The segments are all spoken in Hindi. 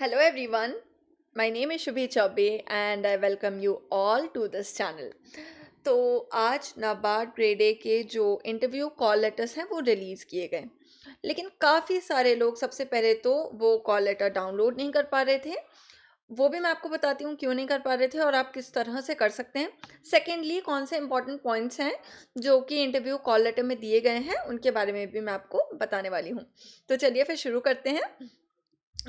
Hello everyone, my name is Shubhi Chaubey and I welcome you all to this channel. तो आज नाबार्ड ग्रेड ए के जो इंटरव्यू कॉल लेटर्स हैं वो रिलीज़ किए गए, लेकिन काफ़ी सारे लोग सबसे पहले तो वो कॉल लेटर डाउनलोड नहीं कर पा रहे थे। वो भी मैं आपको बताती हूँ क्यों नहीं कर पा रहे थे और आप किस तरह से कर सकते हैं। सेकेंडली कौन से इंपॉर्टेंट पॉइंट्स हैं जो कि इंटरव्यू कॉल लेटर में दिए गए हैं उनके बारे में भी मैं आपको बताने वाली हूँ। तो चलिए फिर शुरू करते हैं।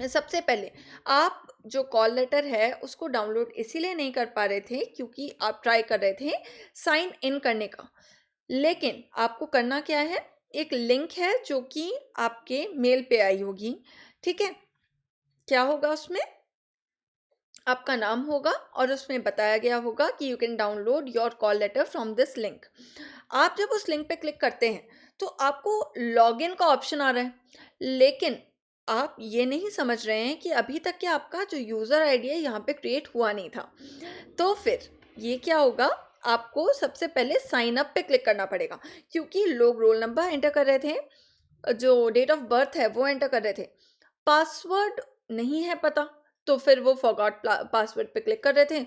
सबसे पहले आप जो कॉल लेटर है उसको डाउनलोड इसीलिए नहीं कर पा रहे थे क्योंकि आप ट्राई कर रहे थे साइन इन करने का। लेकिन आपको करना क्या है, एक लिंक है जो कि आपके मेल पे आई होगी। ठीक है, क्या होगा उसमें, आपका नाम होगा और उसमें बताया गया होगा कि you can download your call letter from this link. आप जब उस लिंक पे क्लिक करते हैं तो आपको लॉगिन का ऑप्शन आ रहा है, लेकिन आप ये नहीं समझ रहे हैं कि अभी तक के आपका जो यूज़र आईडी है यहाँ पे क्रिएट हुआ नहीं था। तो फिर ये क्या होगा, आपको सबसे पहले साइन अप पे क्लिक करना पड़ेगा क्योंकि लोग रोल नंबर एंटर कर रहे थे, जो डेट ऑफ बर्थ है वो एंटर कर रहे थे, पासवर्ड नहीं है पता, तो फिर वो फॉरगॉट पासवर्ड पे क्लिक कर रहे थे।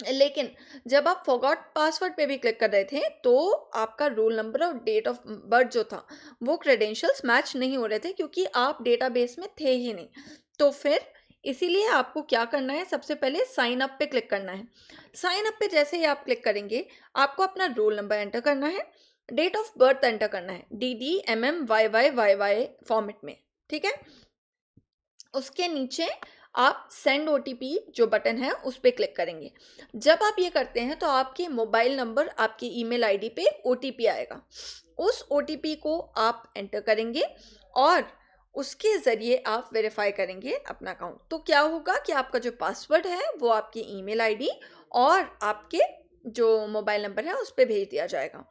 लेकिन जब आप फॉरगॉट पासवर्ड पे भी क्लिक कर रहे थे तो आपका रोल नंबर और डेट ऑफ बर्थ जो था वो क्रेडेंशियल्स मैच नहीं हो रहे थे क्योंकि आप डेटाबेस में थे ही नहीं। तो फिर इसीलिए आपको क्या करना है, सबसे पहले साइन अप पे क्लिक करना है। साइन अप पे जैसे ही आप क्लिक करेंगे आपको अपना रोल नंबर एंटर करना है, डेट ऑफ बर्थ एंटर करना है DDMMYYYY फॉर्मेट में। ठीक है, उसके नीचे आप सेंड ओटीपी जो बटन है उस पर क्लिक करेंगे। जब आप ये करते हैं तो आपके मोबाइल नंबर, आपके ईमेल आईडी पे ओटीपी आएगा। उस ओटीपी को आप एंटर करेंगे और उसके ज़रिए आप वेरीफाई करेंगे अपना अकाउंट। तो क्या होगा कि आपका जो पासवर्ड है वो आपके ईमेल आईडी और आपके जो मोबाइल नंबर है उस पर भेज दिया जाएगा।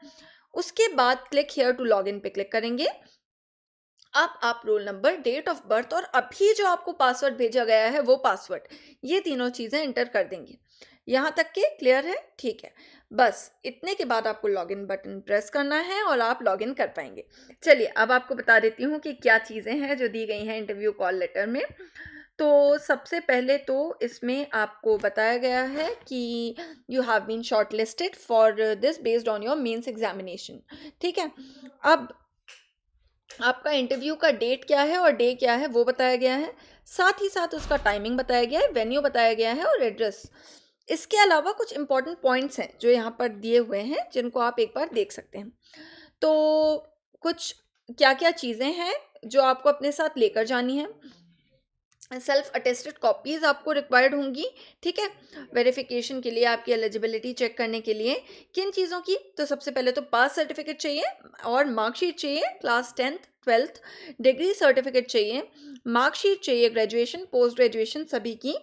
उसके बाद क्लिक हेयर टू लॉगिन पे क्लिक करेंगे। अब आप roll number, date of birth और अभी जो आपको पासवर्ड भेजा गया है वो पासवर्ड, ये तीनों चीज़ें एंटर कर देंगे। यहाँ तक के क्लियर है? ठीक है, बस इतने के बाद आपको लॉगिन बटन प्रेस करना है और आप लॉगिन कर पाएंगे। चलिए अब आपको बता देती हूँ कि क्या चीज़ें हैं जो दी गई हैं इंटरव्यू कॉल लेटर में। तो सबसे पहले तो इसमें आपको बताया गया है कि you have been shortlisted for this based on your mains examination. ठीक है, अब आपका इंटरव्यू का डेट क्या है और डे क्या है वो बताया गया है, साथ ही साथ उसका टाइमिंग बताया गया है, वेन्यू बताया गया है और एड्रेस। इसके अलावा कुछ इंपॉर्टेंट पॉइंट्स हैं जो यहाँ पर दिए हुए हैं जिनको आप एक बार देख सकते हैं। तो कुछ क्या क्या चीज़ें हैं जो आपको अपने साथ लेकर जानी है। सेल्फ अटेस्टेड कॉपीज़ आपको रिक्वायर्ड होंगी। ठीक है, वेरिफिकेशन के लिए, आपकी एलिजिबिलिटी चेक करने के लिए किन चीज़ों की, तो सबसे पहले तो पास सर्टिफिकेट चाहिए और मार्कशीट चाहिए, class 10th 12th, degree certificate चाहिए, मार्कशीट चाहिए ग्रेजुएशन पोस्ट ग्रेजुएशन सभी की,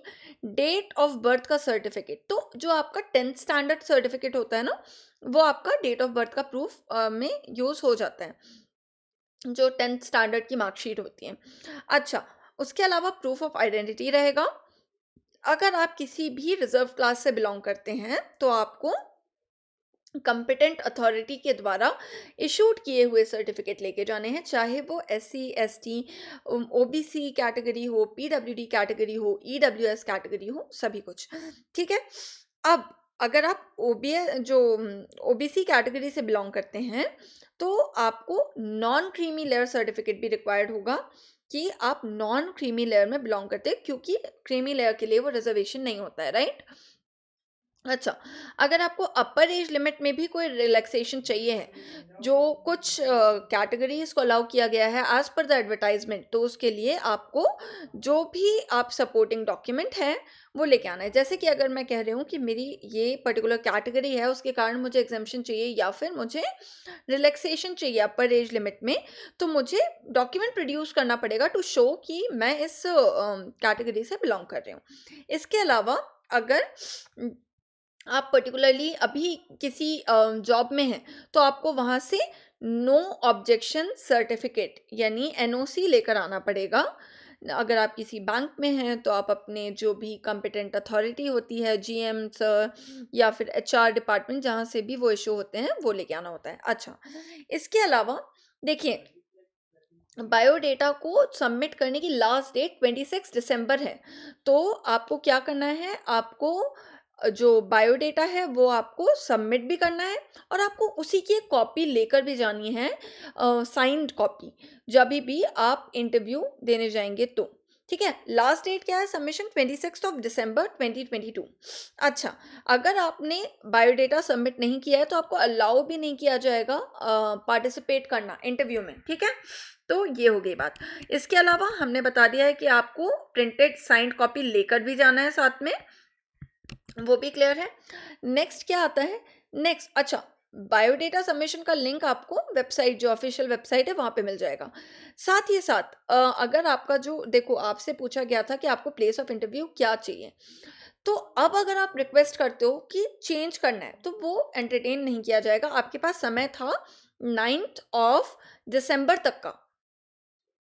डेट ऑफ बर्थ का सर्टिफिकेट। तो जो आपका 10th स्टैंडर्ड सर्टिफिकेट होता है ना, वो आपका डेट ऑफ बर्थ का प्रूफ में यूज़ हो जाता है, जो 10th स्टैंडर्ड की मार्कशीट होती है। अच्छा, उसके अलावा प्रूफ ऑफ आइडेंटिटी रहेगा। अगर आप किसी भी रिजर्व क्लास से बिलोंग करते हैं तो आपको कंपिटेंट अथॉरिटी के द्वारा इशूड किए हुए सर्टिफिकेट लेके जाने हैं, चाहे वो SC ST OBC कैटेगरी हो, PWD कैटेगरी हो, EWS कैटेगरी हो, सभी कुछ। ठीक है, अब अगर आप OBC कैटेगरी से बिलोंग करते हैं तो आपको नॉन क्रीमी लेयर सर्टिफिकेट भी रिक्वायर्ड होगा कि आप नॉन क्रीमी लेयर में बिलोंग करते हैं, क्योंकि क्रीमी लेयर के लिए वो रिजर्वेशन नहीं होता है, राइट। अच्छा, अगर आपको अपर एज लिमिट में भी कोई रिलैक्सेशन चाहिए है, जो कुछ कैटेगरीज को अलाउ किया गया है एज पर द एडवर्टाइजमेंट, तो उसके लिए आपको जो भी आप सपोर्टिंग डॉक्यूमेंट है वो लेके आना है। जैसे कि अगर मैं कह रही हूँ कि मेरी ये पर्टिकुलर कैटेगरी है, उसके कारण मुझे एग्जामेशन चाहिए या फिर मुझे रिलैक्सेशन चाहिए अपर एज लिमिट में, तो मुझे डॉक्यूमेंट प्रोड्यूस करना पड़ेगा टू शो कि मैं इस कैटेगरी से बिलोंग कर रही हूँ। इसके अलावा अगर आप पर्टिकुलरली अभी किसी जॉब में हैं तो आपको वहाँ से नो ऑब्जेक्शन सर्टिफिकेट यानी NOC लेकर आना पड़ेगा। अगर आप किसी बैंक में हैं तो आप अपने जो भी कॉम्पिटेंट अथॉरिटी होती है, GM सर या फिर HR डिपार्टमेंट, जहाँ से भी वो इशू होते हैं वो लेके आना होता है। अच्छा, इसके अलावा देखिए, बायोडेटा को सबमिट करने की लास्ट डेट 26 दिसंबर है। तो आपको क्या करना है, आपको जो बायोडेटा है वो आपको सबमिट भी करना है, और आपको उसी की एक कॉपी लेकर भी जानी है, साइंड कॉपी, जब भी आप इंटरव्यू देने जाएंगे तो। ठीक है, लास्ट डेट क्या है सबमिशन, 26 दिसंबर 2022। अच्छा, अगर आपने बायोडेटा सबमिट नहीं किया है तो आपको अलाउ भी नहीं किया जाएगा पार्टिसिपेट करना इंटरव्यू में। ठीक है, तो ये हो गई बात। इसके अलावा हमने बता दिया है कि आपको प्रिंटेड साइंड कॉपी लेकर भी जाना है साथ में, वो भी क्लियर है। नेक्स्ट क्या आता है, नेक्स्ट, अच्छा, बायोडेटा सबमिशन का लिंक आपको वेबसाइट, जो ऑफिशियल वेबसाइट है वहाँ पे मिल जाएगा। साथ ही साथ अगर आपका जो, देखो आपसे पूछा गया था कि आपको प्लेस ऑफ इंटरव्यू क्या चाहिए, तो अब अगर आप रिक्वेस्ट करते हो कि चेंज करना है तो वो एंटरटेन नहीं किया जाएगा। आपके पास समय था 9 दिसंबर तक का,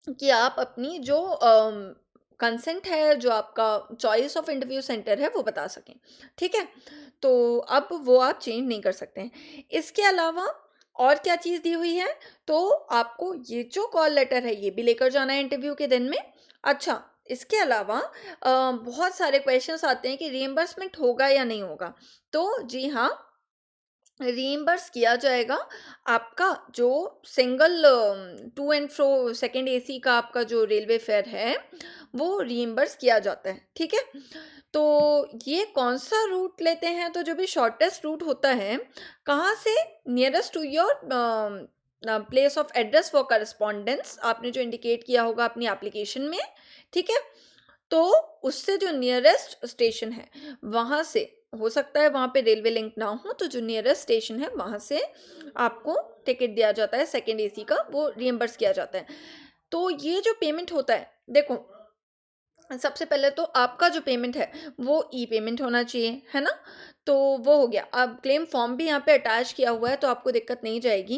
कि आप अपनी जो कंसेंट है, जो आपका चॉइस ऑफ इंटरव्यू सेंटर है वो बता सकें। ठीक है, तो अब वो आप चेंज नहीं कर सकते हैं। इसके अलावा और क्या चीज़ दी हुई है, तो आपको ये जो कॉल लेटर है ये भी लेकर जाना है इंटरव्यू के दिन में। अच्छा, इसके अलावा बहुत सारे क्वेश्चंस आते हैं कि रीइंबर्समेंट होगा या नहीं होगा। तो जी हाँ, रीइंबर्स किया जाएगा। आपका जो single to and fro second AC का आपका जो रेलवे फेयर है वो रीइंबर्स किया जाता है। ठीक है, तो ये कौन सा रूट लेते हैं, तो जो भी शॉर्टेस्ट रूट होता है, कहाँ से, nearest to your place of address for correspondence, आपने जो इंडिकेट किया होगा अपनी एप्लीकेशन में। ठीक है, तो उससे जो नियरेस्ट स्टेशन है वहाँ से, हो सकता है वहाँ पे रेलवे लिंक ना हो, तो जो नियरेस्ट स्टेशन है वहाँ से आपको टिकट दिया जाता है सेकेंड एसी का, वो रियम्बर्स किया जाता है। तो ये जो पेमेंट होता है, देखो सबसे पहले तो आपका जो पेमेंट है वो ई पेमेंट होना चाहिए, है ना। तो वो हो गया। अब क्लेम फॉर्म भी यहाँ पे अटैच किया हुआ है, तो आपको दिक्कत नहीं जाएगी।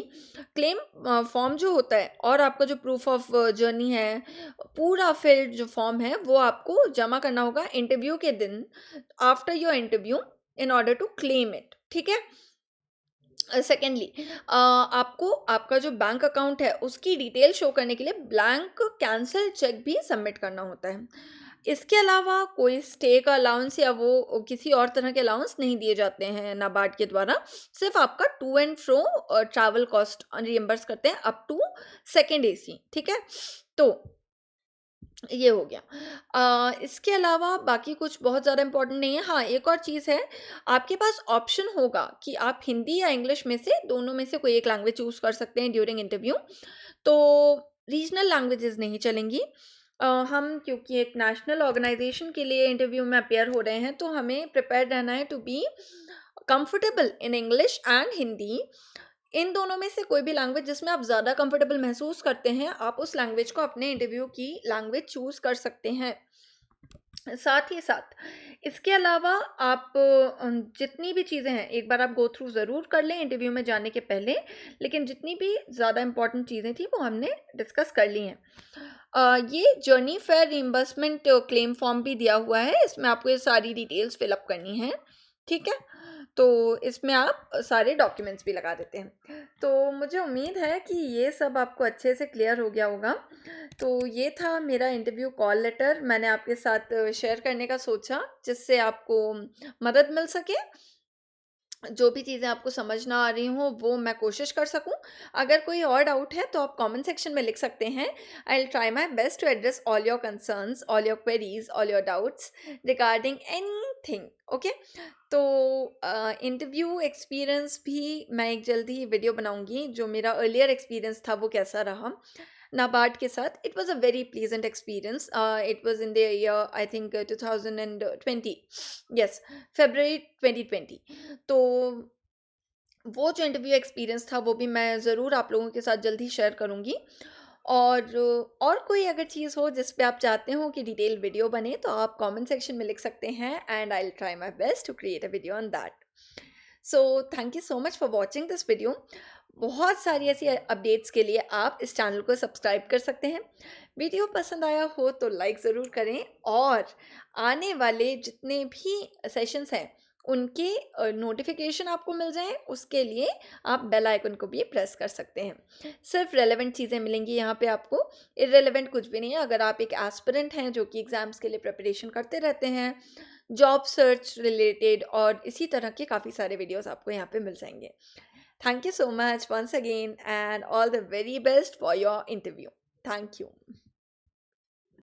क्लेम फॉर्म जो होता है और आपका जो प्रूफ ऑफ जर्नी है, पूरा फिल्ड जो फॉर्म है वो आपको जमा करना होगा इंटरव्यू के दिन, after your interview, in order to claim it. ठीक है, सेकेंडली आपको आपका जो बैंक अकाउंट है उसकी डिटेल शो करने के लिए ब्लैंक कैंसिल चेक भी सबमिट करना होता है। इसके अलावा कोई स्टे का अलाउंस या वो किसी और तरह के अलाउंस नहीं दिए जाते हैं नाबार्ड के द्वारा। सिर्फ आपका to and fro travel cost reimburse करते हैं अप टू सेकेंड एसी। ठीक है, तो ये हो गया। इसके अलावा बाकी कुछ बहुत ज़्यादा इम्पोर्टेंट नहीं है। हाँ, एक और चीज़ है, आपके पास ऑप्शन होगा कि आप हिंदी या इंग्लिश में से, दोनों में से कोई एक लैंग्वेज चूज़ कर सकते हैं ड्यूरिंग इंटरव्यू। तो रीजनल लैंग्वेजेस नहीं चलेंगी। हम क्योंकि एक नेशनल ऑर्गेनाइजेशन के लिए इंटरव्यू में अपेयर हो रहे हैं, तो हमें प्रिपेयर रहना है to be comfortable in English and Hindi. इन दोनों में से कोई भी लैंग्वेज जिसमें आप ज़्यादा कंफर्टेबल महसूस करते हैं, आप उस लैंग्वेज को अपने इंटरव्यू की लैंग्वेज चूज़ कर सकते हैं। साथ ही साथ इसके अलावा आप जितनी भी चीज़ें हैं एक बार आप गो थ्रू ज़रूर कर लें इंटरव्यू में जाने के पहले, लेकिन जितनी भी ज़्यादा इंपॉर्टेंट चीज़ें थी वो हमने डिस्कस कर ली हैं। ये journey fair reimbursement claim form भी दिया हुआ है, इसमें आपको ये सारी डिटेल्स फिलअप करनी है। ठीक है, तो इसमें आप सारे डॉक्यूमेंट्स भी लगा देते हैं। तो मुझे उम्मीद है कि ये सब आपको अच्छे से क्लियर हो गया होगा। तो ये था मेरा इंटरव्यू कॉल लेटर, मैंने आपके साथ शेयर करने का सोचा, जिससे आपको मदद मिल सके। जो भी चीज़ें आपको समझ ना आ रही हों वो मैं कोशिश कर सकूं। अगर कोई और डाउट है तो आप कमेंट सेक्शन में लिख सकते हैं। I will try my best to address all your concerns, all your queries, all your doubts regarding anything. Okay, तो इंटरव्यू एक्सपीरियंस भी मैं एक जल्दी ही वीडियो बनाऊंगी, जो मेरा अर्लियर एक्सपीरियंस था वो कैसा रहा नाबार्ड के साथ। It was a very pleasant experience. It was in the year I think 2020, yes, February 2020। तो वो जो इंटरव्यू एक्सपीरियंस था वो भी मैं ज़रूर आप लोगों के साथ जल्दी शेयर करूँगी। और कोई अगर चीज़ हो जिस पे आप चाहते हो कि डिटेल वीडियो बने, तो आप कमेंट सेक्शन में लिख सकते हैं, and I will try my best to create a video on that. So thank you so much for watching this video. बहुत सारी ऐसी अपडेट्स के लिए आप इस चैनल को सब्सक्राइब कर सकते हैं। वीडियो पसंद आया हो तो लाइक ज़रूर करें, और आने वाले जितने भी सेशंस हैं उनके नोटिफिकेशन आपको मिल जाएं, उसके लिए आप बेल आइकन को भी प्रेस कर सकते हैं। सिर्फ रेलेवेंट चीज़ें मिलेंगी यहाँ पे आपको, इररेलेवेंट कुछ भी नहीं है। अगर आप एक एस्पिरेंट हैं जो कि एग्ज़ाम्स के लिए प्रिपरेशन करते रहते हैं, जॉब सर्च रिलेटेड और इसी तरह के काफ़ी सारे वीडियोस आपको यहाँ पे मिल जाएंगे। Thank you so much once again and all the very best for your interview. Thank you.